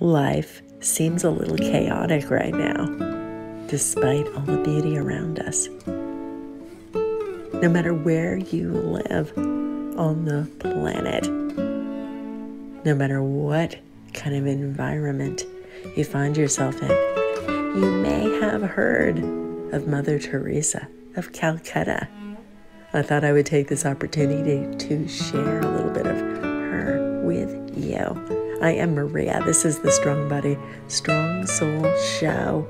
Life seems a little chaotic right now, despite all the beauty around us. No matter where you live on the planet, no matter what kind of environment you find yourself in, you may have heard of Mother Teresa of Calcutta. I thought I would take this opportunity to share a little bit of her with you. I am Maria. This is the Strong Body, Strong Soul show.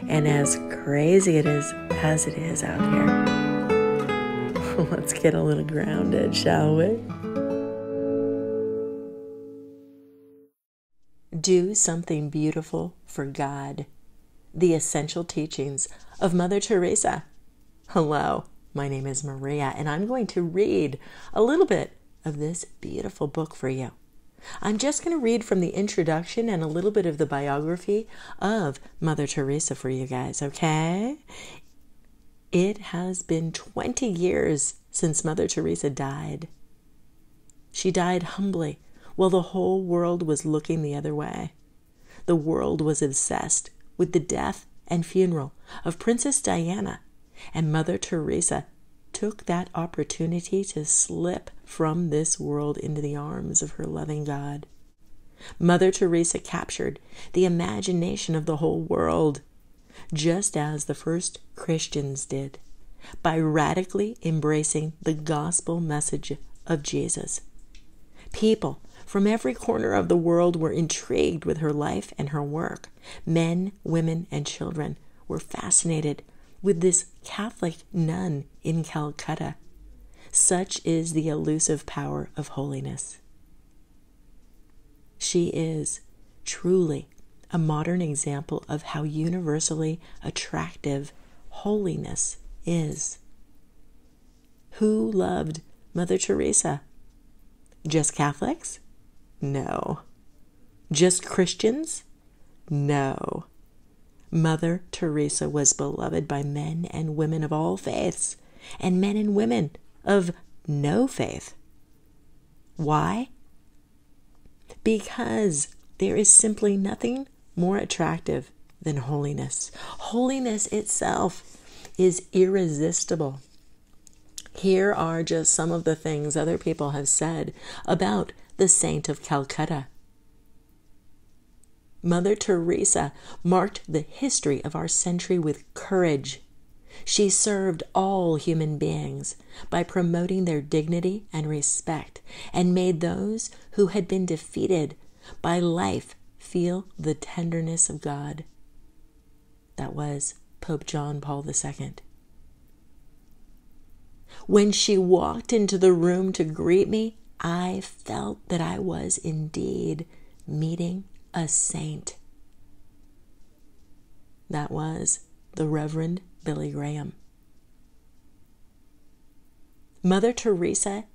And as crazy as it is out here, let's get a little grounded, shall we? Do something beautiful for God. The essential teachings of Mother Teresa. Hello, my name is Maria, and I'm going to read a little bit of this beautiful book for you. I'm just going to read from the introduction and a little bit of the biography of Mother Teresa for you guys, okay? It has been 20 years since Mother Teresa died. She died humbly while the whole world was looking the other way. The world was obsessed with the death and funeral of Princess Diana, and Mother Teresa took that opportunity to slip from this world into the arms of her loving God. Mother Teresa captured the imagination of the whole world, just as the first Christians did, by radically embracing the gospel message of Jesus. People from every corner of the world were intrigued with her life and her work. Men, women, and children were fascinated with this Catholic nun in Calcutta. Such is the elusive power of holiness. She is truly a modern example of how universally attractive holiness is. Who loved Mother Teresa? Just Catholics? No. Just Christians? No. Mother Teresa was beloved by men and women of all faiths, and men and women of no faith. Why? Because there is simply nothing more attractive than holiness. Holiness itself is irresistible. Here are just some of the things other people have said about the Saint of Calcutta. Mother Teresa marked the history of our century with courage. She served all human beings by promoting their dignity and respect, and made those who had been defeated by life feel the tenderness of God. That was Pope John Paul II. When she walked into the room to greet me, I felt that I was indeed meeting a saint. That was the Reverend Billy Graham. Mother Teresa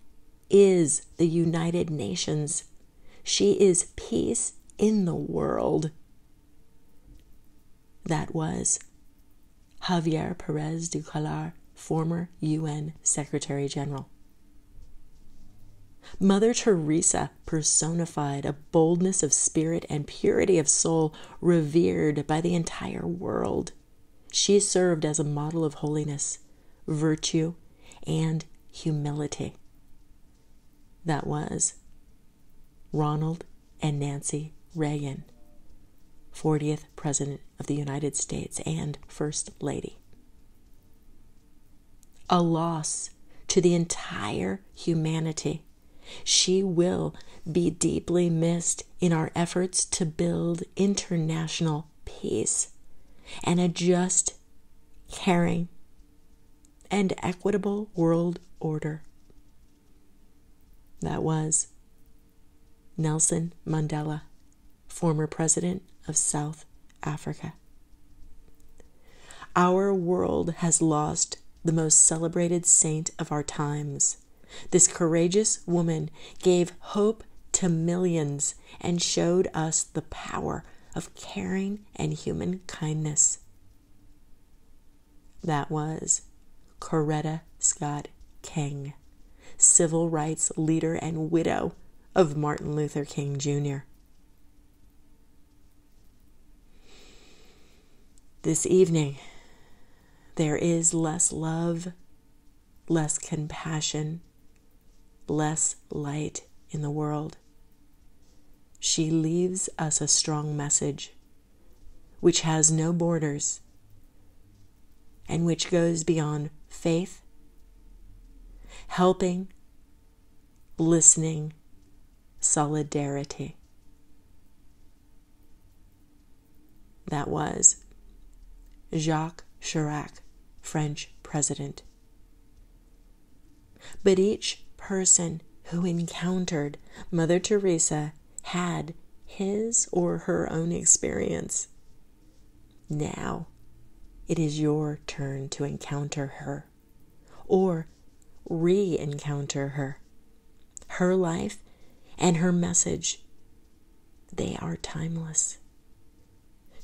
is the United Nations. She is peace in the world. That was Javier Perez du Calar, former UN Secretary General. Mother Teresa personified a boldness of spirit and purity of soul revered by the entire world. She served as a model of holiness, virtue, and humility. That was Ronald and Nancy Reagan, 40th President of the United States and First Lady. A loss to the entire humanity. She will be deeply missed in our efforts to build international peace and a just, caring, and equitable world order. That was Nelson Mandela, former president of South Africa. Our world has lost the most celebrated saint of our times. This courageous woman gave hope to millions and showed us the power of caring and human kindness. That was Coretta Scott King, civil rights leader and widow of Martin Luther King Jr. This evening, there is less love, less compassion, less light in the world. She leaves us a strong message, which has no borders, and which goes beyond faith, helping, listening, solidarity. That was Jacques Chirac, French president. But each person who encountered Mother Teresa had his or her own experience. Now, it is your turn to encounter her, or re-encounter her. Her life and her message, they are timeless.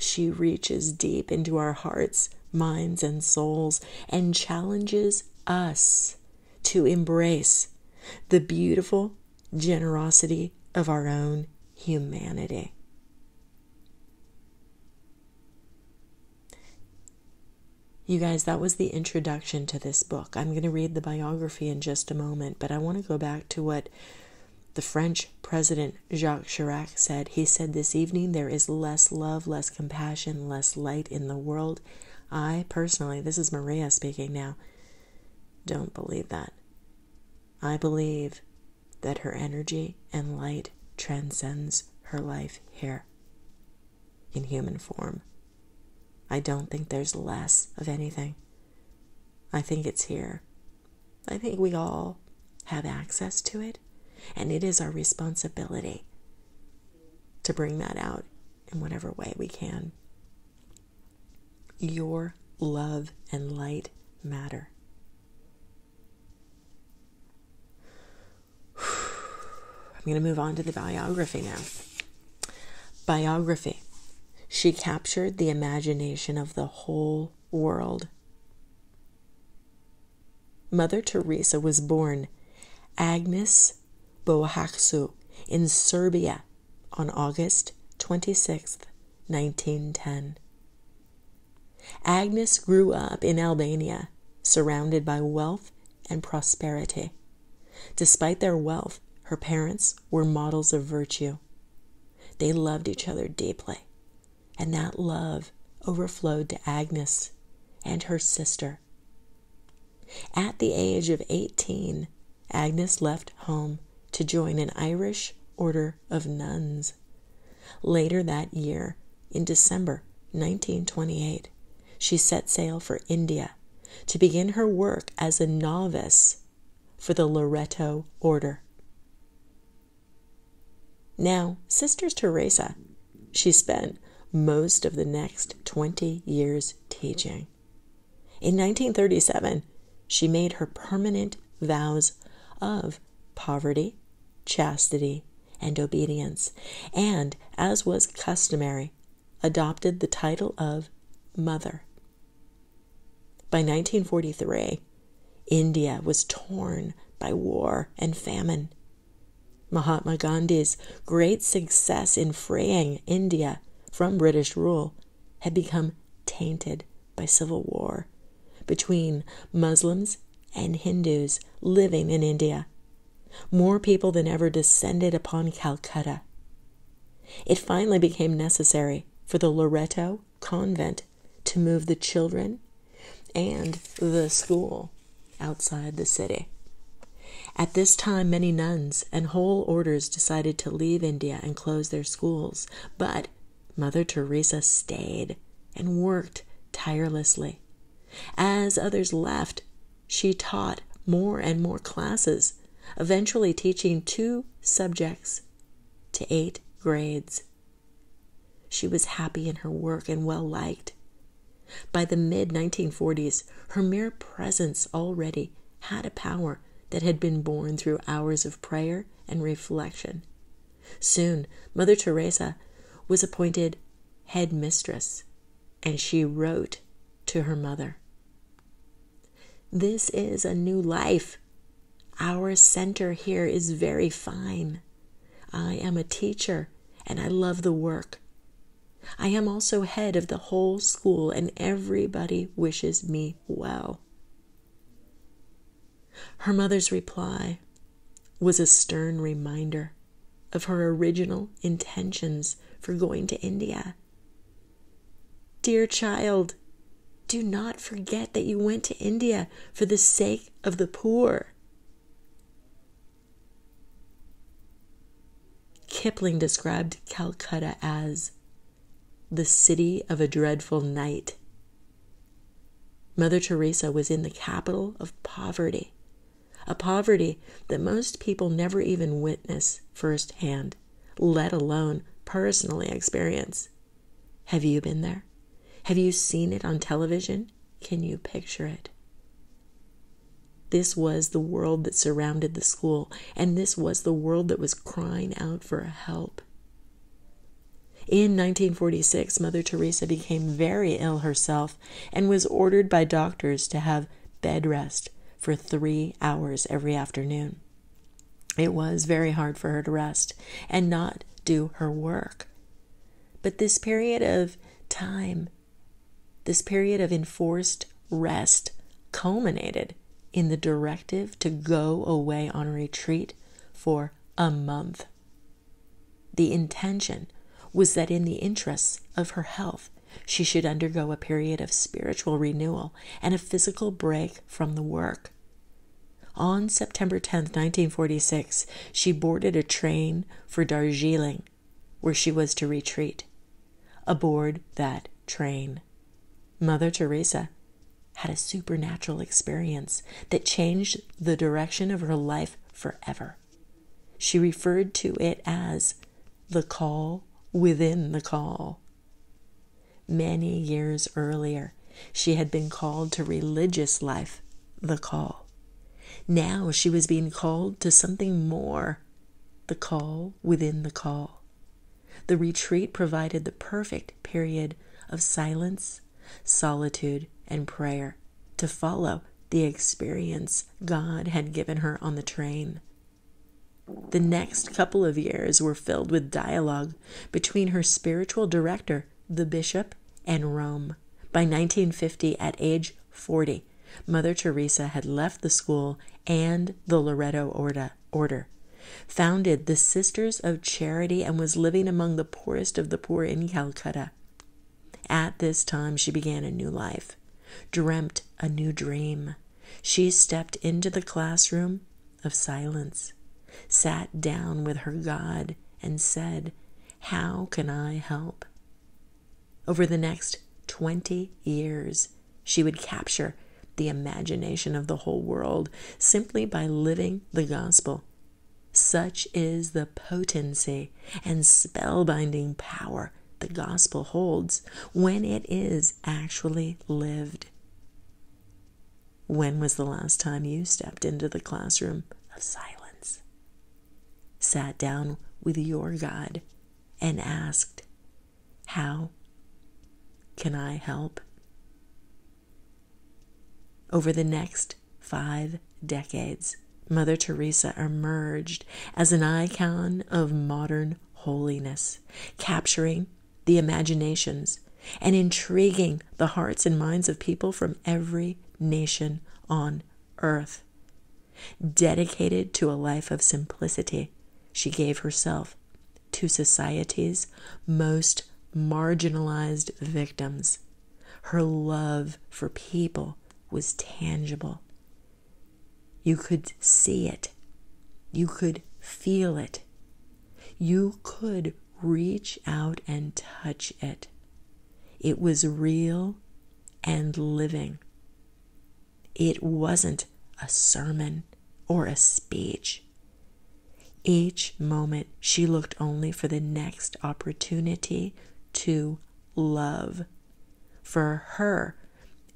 She reaches deep into our hearts, minds, and souls, and challenges us to embrace the beautiful generosity of our own humanity. You guys, that was the introduction to this book. I'm going to read the biography in just a moment, but I want to go back to what the French president Jacques Chirac said. He said, "This evening there is less love, less compassion, less light in the world." I personally, this is Maria speaking now, don't believe that. I believe that her energy and light transcends her life here in human form. I don't think there's less of anything. I think it's here. I think we all have access to it, and it is our responsibility to bring that out in whatever way we can. Your love and light matter. I'm going to move on to the biography now. Biography. She captured the imagination of the whole world. Mother Teresa was born Agnes Bohacsou in Serbia on August 26, 1910. Agnes grew up in Albania, surrounded by wealth and prosperity. Despite their wealth, her parents were models of virtue. They loved each other deeply, and that love overflowed to Agnes and her sister. At the age of 18, Agnes left home to join an Irish order of nuns. Later that year, in December 1928, she set sail for India to begin her work as a novice for the Loreto order. Now, Sister Teresa, she spent most of the next 20 years teaching. In 1937, she made her permanent vows of poverty, chastity, and obedience, and, as was customary, adopted the title of Mother. By 1943, India was torn by war and famine. Mahatma Gandhi's great success in freeing India from British rule had become tainted by civil war between Muslims and Hindus living in India. More people than ever descended upon Calcutta. It finally became necessary for the Loreto convent to move the children and the school outside the city. At this time, many nuns and whole orders decided to leave India and close their schools, but Mother Teresa stayed and worked tirelessly. As others left, she taught more and more classes, eventually teaching 2 subjects to 8 grades. She was happy in her work and well-liked. By the mid-1940s, her mere presence already had a power that had been born through hours of prayer and reflection. Soon, Mother Teresa was appointed head mistress, and she wrote to her mother, "This is a new life. Our center here is very fine. I am a teacher, and I love the work. I am also head of the whole school, and everybody wishes me well." Her mother's reply was a stern reminder of her original intentions for going to India. "Dear child, do not forget that you went to India for the sake of the poor." Kipling described Calcutta as the city of a dreadful night. Mother Teresa was in the capital of poverty, a poverty that most people never even witness firsthand, let alone personally experience. Have you been there? Have you seen it on television? Can you picture it? This was the world that surrounded the school, and this was the world that was crying out for help. In 1946, Mother Teresa became very ill herself and was ordered by doctors to have bed rest for 3 hours every afternoon. It was very hard for her to rest and not do her work. But this period of time, this period of enforced rest, culminated in the directive to go away on a retreat for a month. The intention was that in the interests of her health, she should undergo a period of spiritual renewal and a physical break from the work. On September 10th, 1946, she boarded a train for Darjeeling, where she was to retreat. Aboard that train, Mother Teresa had a supernatural experience that changed the direction of her life forever. She referred to it as the call within the call. Many years earlier, she had been called to religious life, the call. Now she was being called to something more, the call within the call. The retreat provided the perfect period of silence, solitude, and prayer to follow the experience God had given her on the train. The next couple of years were filled with dialogue between her spiritual director, the bishop, and Rome. By 1950, at age 40, Mother Teresa had left the school and the Loreto order, founded the Sisters of Charity, and was living among the poorest of the poor in Calcutta. At this time, she began a new life, dreamt a new dream. She stepped into the classroom of silence, sat down with her God, and said, "How can I help?" Over the next 20 years, she would capture the imagination of the whole world simply by living the gospel. Such is the potency and spellbinding power the gospel holds when it is actually lived. When was the last time you stepped into the classroom of silence, sat down with your God, and asked, "How can I help?" Over the next 5 decades, Mother Teresa emerged as an icon of modern holiness, capturing the imaginations and intriguing the hearts and minds of people from every nation on earth. Dedicated to a life of simplicity, she gave herself to society's most marginalized victims. Her love for people was tangible. You could see it. You could feel it. You could reach out and touch it. It was real and living. It wasn't a sermon or a speech. Each moment she looked only for the next opportunity to love. For her,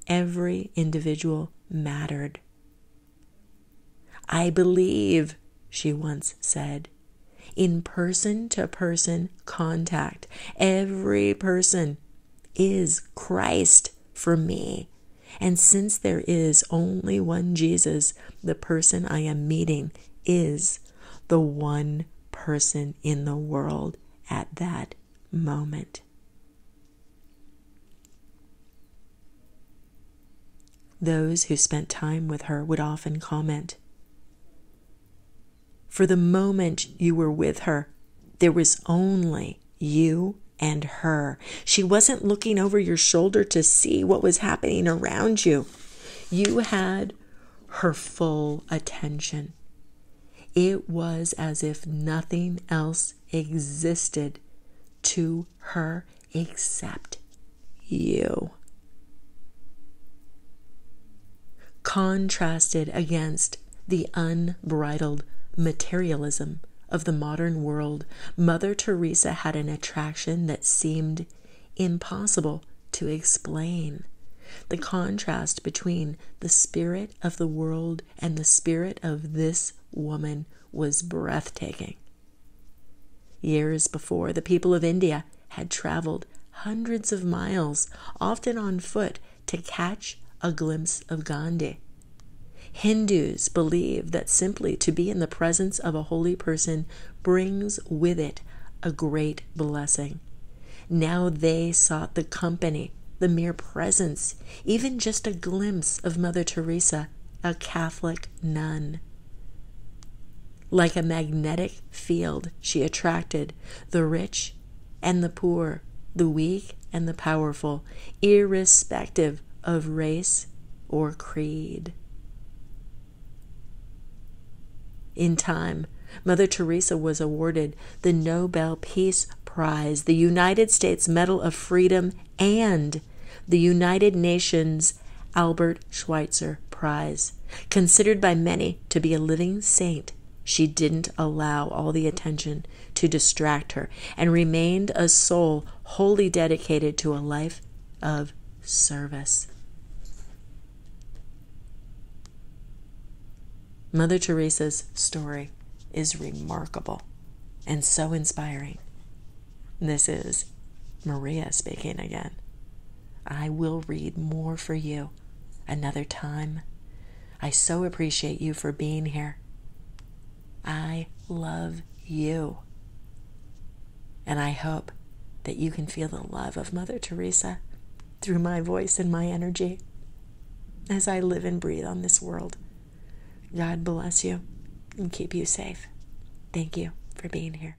every individual mattered. "I believe," she once said, "in person-to-person contact. Every person is Christ for me. And since there is only one Jesus, the person I am meeting is the one person in the world at that moment." those who spent time with her would often comment, "For the moment you were with her, there was only you and her. She wasn't looking over your shoulder to see what was happening around you. You had her full attention. It was as if nothing else existed to her except you." Contrasted against the unbridled materialism of the modern world, Mother Teresa had an attraction that seemed impossible to explain. The contrast between the spirit of the world and the spirit of this woman was breathtaking. Years before, the people of India had traveled hundreds of miles, often on foot, to catch a glimpse of Gandhi. Hindus believe that simply to be in the presence of a holy person brings with it a great blessing. Now they sought the company, the mere presence, even just a glimpse of Mother Teresa, a Catholic nun. Like a magnetic field, she attracted the rich and the poor, the weak and the powerful, irrespective of race or creed. In time, Mother Teresa was awarded the Nobel Peace Prize, the United States Medal of Freedom, and the United Nations Albert Schweitzer Prize. Considered by many to be a living saint, she didn't allow all the attention to distract her and remained a soul wholly dedicated to a life of service. Mother Teresa's story is remarkable and so inspiring. This is Maria speaking again. I will read more for you another time. I so appreciate you for being here. I love you. And I hope that you can feel the love of Mother Teresa through my voice and my energy as I live and breathe on this world. God bless you and keep you safe. Thank you for being here.